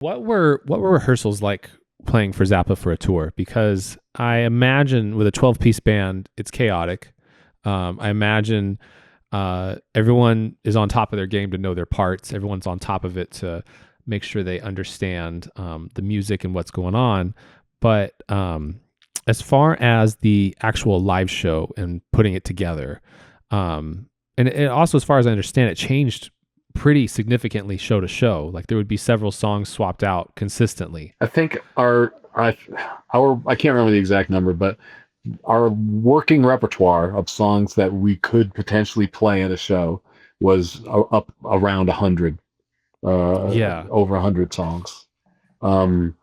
What were rehearsals like playing for Zappa for a tour? Because I imagine with a 12-piece band, it's chaotic. I imagine everyone is on top of their game to know their parts. Everyone's on top of it to make sure they understand the music and what's going on. But as far as the actual live show and putting it together, and it also, as far as I understand, it changed pretty significantly show to show. Like there would be several songs swapped out consistently. I think our I can't remember the exact number, but our working repertoire of songs that we could potentially play at a show was up around 100, Yeah. over 100 songs. Um,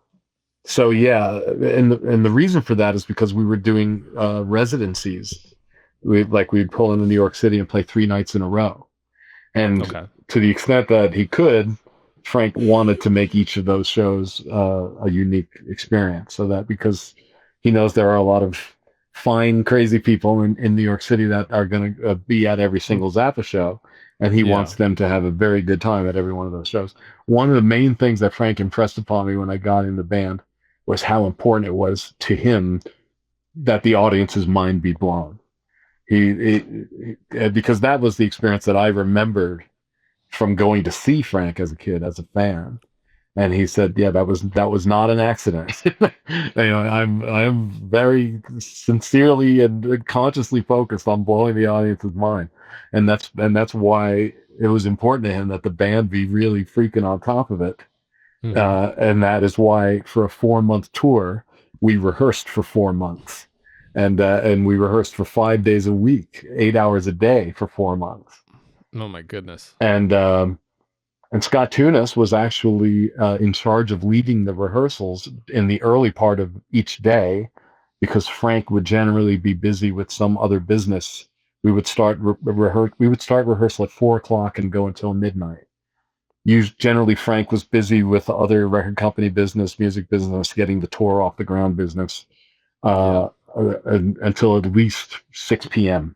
so yeah, and the reason for that is because we were doing residencies. We'd pull into New York City and play 3 nights in a row, and Okay. to the extent that he could, Frank wanted to make each of those shows a unique experience. So that because he knows there are a lot of fine, crazy people in New York City that are going to be at every single Zappa show, and he Yeah. wants them to have a very good time at every one of those shows. One of the main things that Frank impressed upon me when I got in the band was how important it was to him that the audience's mind be blown. Because that was the experience that I remembered from going to see Frank as a kid, as a fan. And he said, "Yeah, that was not an accident. I'm very sincerely and consciously focused on blowing the audience's mind, and that's why it was important to him that the band be really freaking on top of it. Hmm. And that is why for a 4 month tour, we rehearsed for 4 months, and we rehearsed for 5 days a week, 8 hours a day for 4 months, Oh my goodness. and Scott Tunis was actually in charge of leading the rehearsals in the early part of each day, because Frank would generally be busy with some other business. We would start rehearsal at 4 o'clock and go until midnight. Generally, Frank was busy with other record company business, music business, getting the tour off the ground business, Yeah. until at least 6 p.m.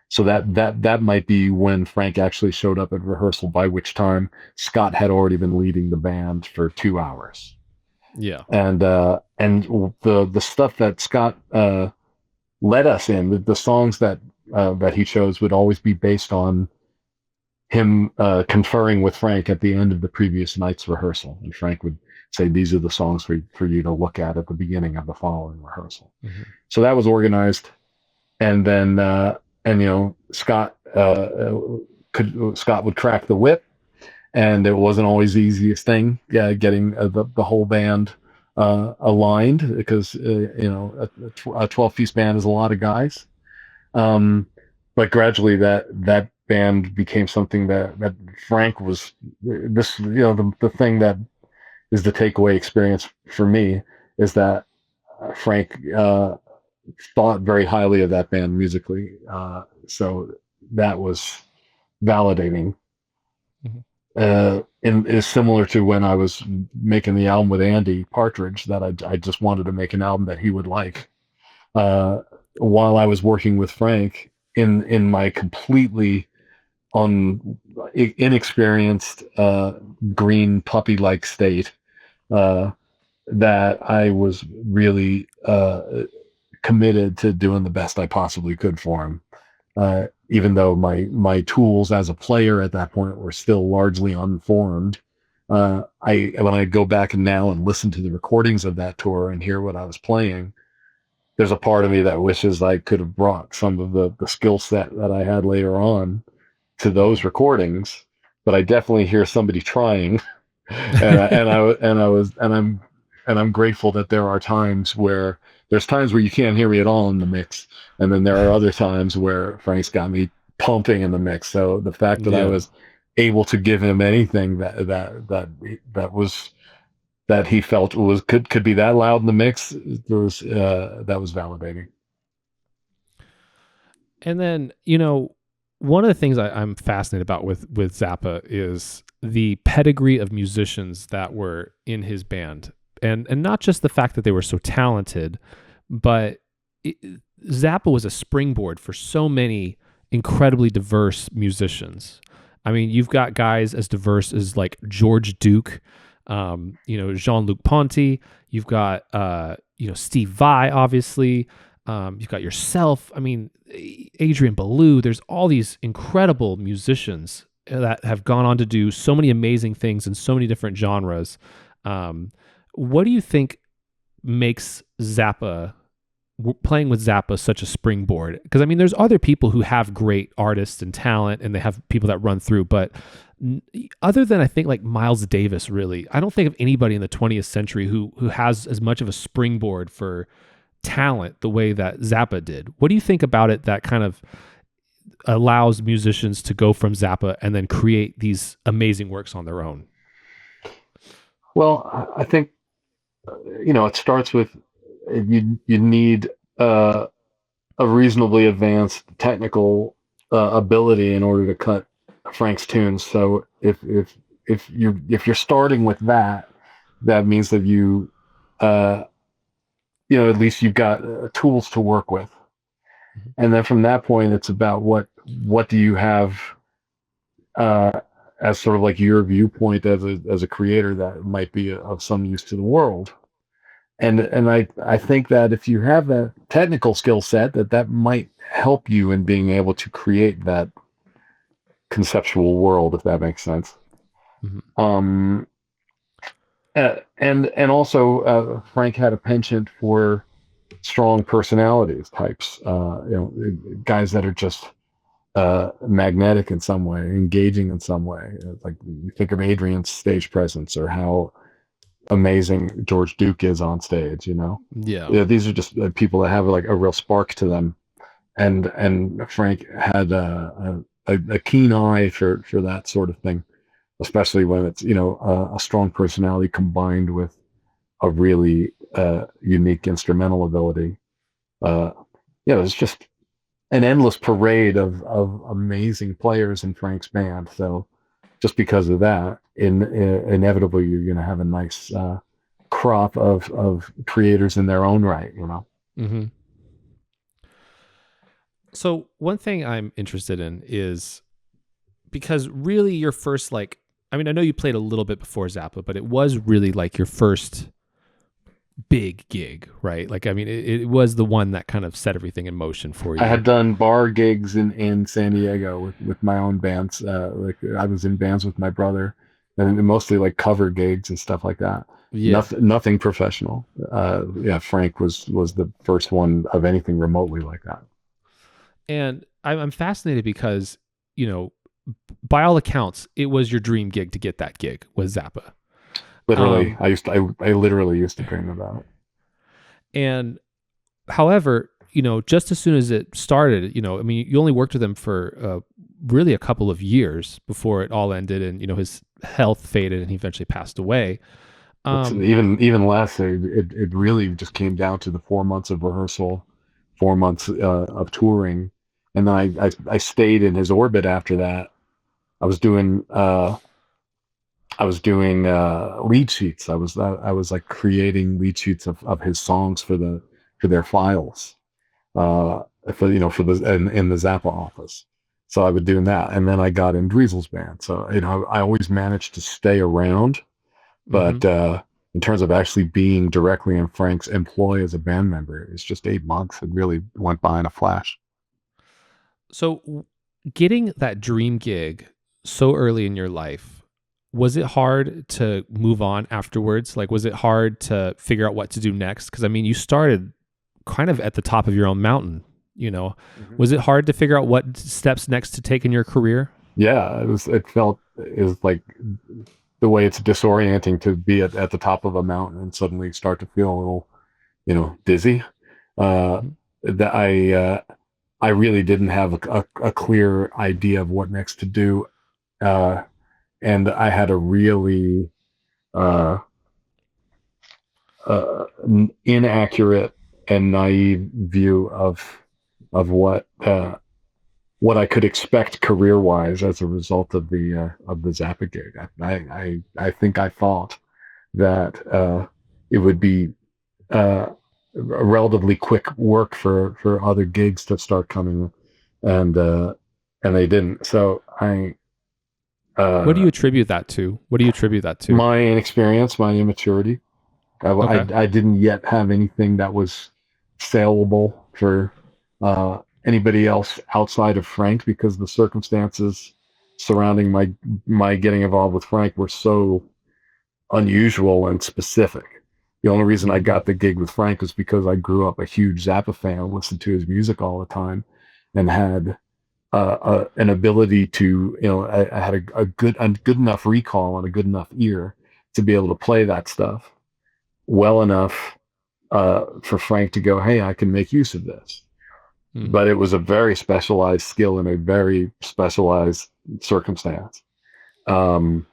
So that might be when Frank actually showed up at rehearsal, by which time Scott had already been leading the band for 2 hours. Yeah. And the stuff that Scott led us in, the songs that he chose would always be based on him conferring with Frank at the end of the previous night's rehearsal, and Frank would say, "These are the songs for you to look at the beginning of the following rehearsal." Hmm. So that was organized, and then Scott Scott would crack the whip, and it wasn't always the easiest thing, yeah, getting the whole band aligned, because a 12-piece band is a lot of guys. Um, but gradually that band became something that Frank was this the thing that is the takeaway experience for me is that Frank thought very highly of that band musically. So that was validating. Hmm. And is similar to when I was making the album with Andy Partridge, that I just wanted to make an album that he would like. Uh, while I was working with Frank in my completely inexperienced green puppy like state, uh, that I was really committed to doing the best I possibly could for him. Even though my tools as a player at that point were still largely unformed, I when I go back now and listen to the recordings of that tour and hear what I was playing, there's a part of me that wishes I could have brought some of the skill set that I had later on to those recordings. But I definitely hear somebody trying, and I'm grateful that there's times where you can't hear me at all in the mix, and then there are other times where Frank's got me pumping in the mix. So the fact that I Yeah. was able to give him anything that he felt could be that loud in the mix, that was validating. And then, one of the things I'm fascinated about with Zappa is the pedigree of musicians that were in his band, and not just the fact that they were so talented, but it, Zappa was a springboard for so many incredibly diverse musicians. I mean, you've got guys as diverse as like George Duke, Jean-Luc Ponty, you've got, Steve Vai, obviously. You've got yourself. I mean, Adrian Belew. There's all these incredible musicians that have gone on to do so many amazing things in so many different genres. What do you think makes playing with Zappa such a springboard? Because I mean, there's other people who have great artists and talent, and they have people that run through. But other than I think like Miles Davis, really, I don't think of anybody in the 20th century who has as much of a springboard for talent the way that Zappa did. What do you think about it that kind of allows musicians to go from Zappa and then create these amazing works on their own? Well, I think it starts with you need a reasonably advanced technical ability in order to cut Frank's tunes. So if you're starting with that, that means that at least you've got tools to work with. And then from that point, it's about what do you have as sort of like your viewpoint as a creator that might be of some use to the world. And I think that if you have that technical skill set, that might help you in being able to create that conceptual world, if that makes sense. Mm-hmm. And also Frank had a penchant for strong personalities types, guys that are just magnetic in some way, engaging in some way. Like you think of Adrian's stage presence or how amazing George Duke is on stage. Yeah. These are just people that have like a real spark to them, and Frank had a keen eye for that sort of thing, especially when it's a strong personality combined with a really unique instrumental ability. It's just an endless parade of amazing players in Frank's band. So just because of that, inevitably you're going to have a nice crop of creators in their own right. Mm-hmm. So one thing I'm interested in is because really your first, like, I mean, I know you played a little bit before Zappa, but it was really like your first big gig, right? Like, I mean, it was the one that kind of set everything in motion for you. I had done bar gigs in San Diego with my own bands. Like I was in bands with my brother, and mostly like cover gigs and stuff like that. Yeah. Nothing professional. Frank was the first one of anything remotely like that. And I'm fascinated because, by all accounts, it was your dream gig to get that gig with Zappa. Literally, I literally used to dream about it. And however, just as soon as it started, I mean, you only worked with him for really a couple of years before it all ended, and his health faded, and he eventually passed away. Even less. It really just came down to the 4 months of rehearsal, 4 months of touring, and then I stayed in his orbit after that. I was doing lead sheets. I was like creating lead sheets of his songs for their files, in the Zappa office. So I would do that, and then I got in Dweezil's band. So I always managed to stay around, but in terms of actually being directly in Frank's employ as a band member, it's just 8 months. It really went by in a flash. So getting that dream gig so early in your life, was it hard to move on afterwards? Like, was it hard to figure out what to do next? Because I mean, you started kind of at the top of your own mountain. Mm-hmm. Was it hard to figure out what steps next to take in your career? Yeah, it was like the way it's disorienting to be at the top of a mountain and suddenly start to feel a little, dizzy. That I really didn't have a clear idea of what next to do. And I had a really inaccurate and naive view of what I could expect career-wise as a result of the Zappa gig. I think I thought that it would be a relatively quick work for other gigs to start coming, and they didn't. So I What do Uh, you attribute that to? What do you attribute that to? my inexperience, my immaturity. Okay. I didn't yet have anything that was saleable for anybody else outside of Frank, because the circumstances surrounding my getting involved with Frank were so unusual and specific. The only reason I Mhm. got the gig with Frank was because I grew up a huge Zappa fan, listened to his music all the time, and had an ability to, I had a good enough recall and a good enough ear to be able to play that stuff well enough for Frank to go, hey, I can make use of this. Mhm. But it was a very specialized skill in a very specialized circumstance. Um,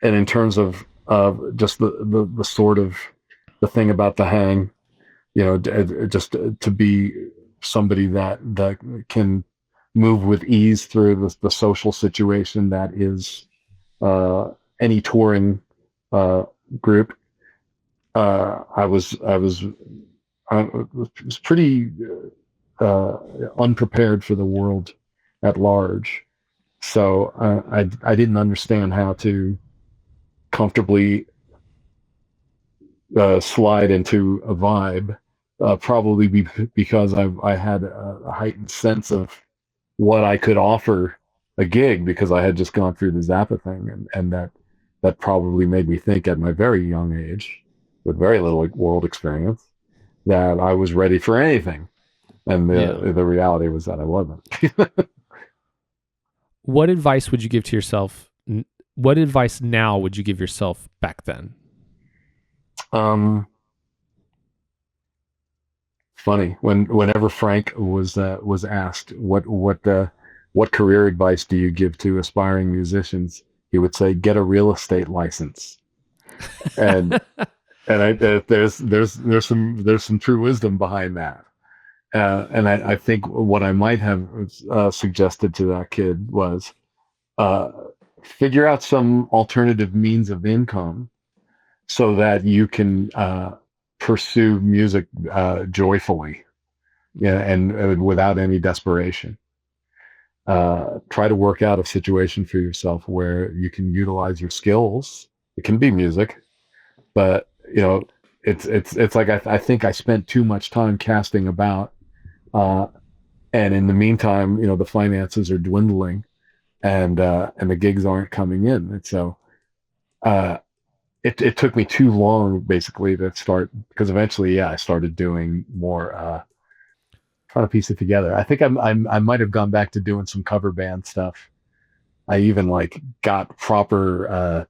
and in terms of just the sort of the thing about the hang, just to be somebody that can move with ease through the social situation that is uh, any touring uh, group. I was pretty uh, unprepared for the world at large. So I didn't understand how to comfortably slide into a vibe. Probably because I had a heightened sense of what I could offer a gig, because I had just gone through the Zappa thing, and that probably made me think at my very young age, with very little world experience, that I was ready for anything. And Yeah. the reality was that I wasn't. What advice would you give to yourself? What advice now would you give yourself back then? um, Funny, whenever Frank was asked what career advice do you give to aspiring musicians, he would say, get a real estate license. And there's some true wisdom behind that. And I think what I might have suggested to that kid was uh, figure out some alternative means of income so that you can pursue music joyfully, yeah, and without any desperation. Try to work out a situation for yourself where you can utilize your skills. It can be music, but it's like I think I spent too much time casting about, uh, and in the meantime, the finances are dwindling, and the gigs aren't coming in, and so uh, it took me too long basically to start, because eventually, yeah, I started doing more. Trying to piece it together. I think I might have gone back to doing some cover band stuff. I even like got proper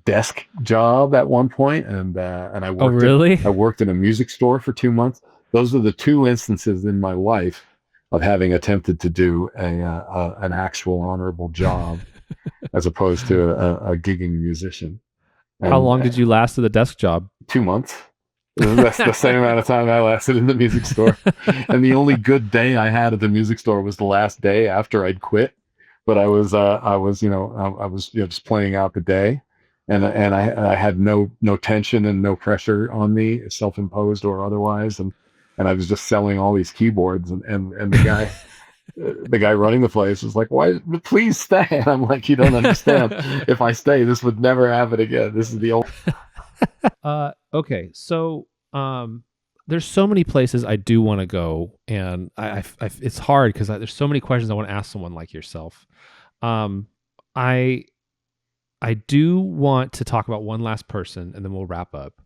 desk job at one point, and Oh, really? I worked in a music store for 2 months. Those are the two instances in my life of having attempted to do an actual honorable job as opposed to a gigging musician. How And long did you last at the desk job? 2 months. That's the same amount of time I lasted in the music store. And the only good day I had at the music store was the last day after I'd quit. But I was just playing out the day, and I had no tension and no pressure on me, self imposed or otherwise, and I was just selling all these keyboards, and the guy running the place was like, "Why? Please stay." And I'm like, "You don't understand. If I stay, this would never happen again. This is the only." Okay. So, there's so many places I do want to go, and it's hard because there's so many questions I want to ask someone like yourself. Um, I I do want to talk about one last person, and then we'll wrap up.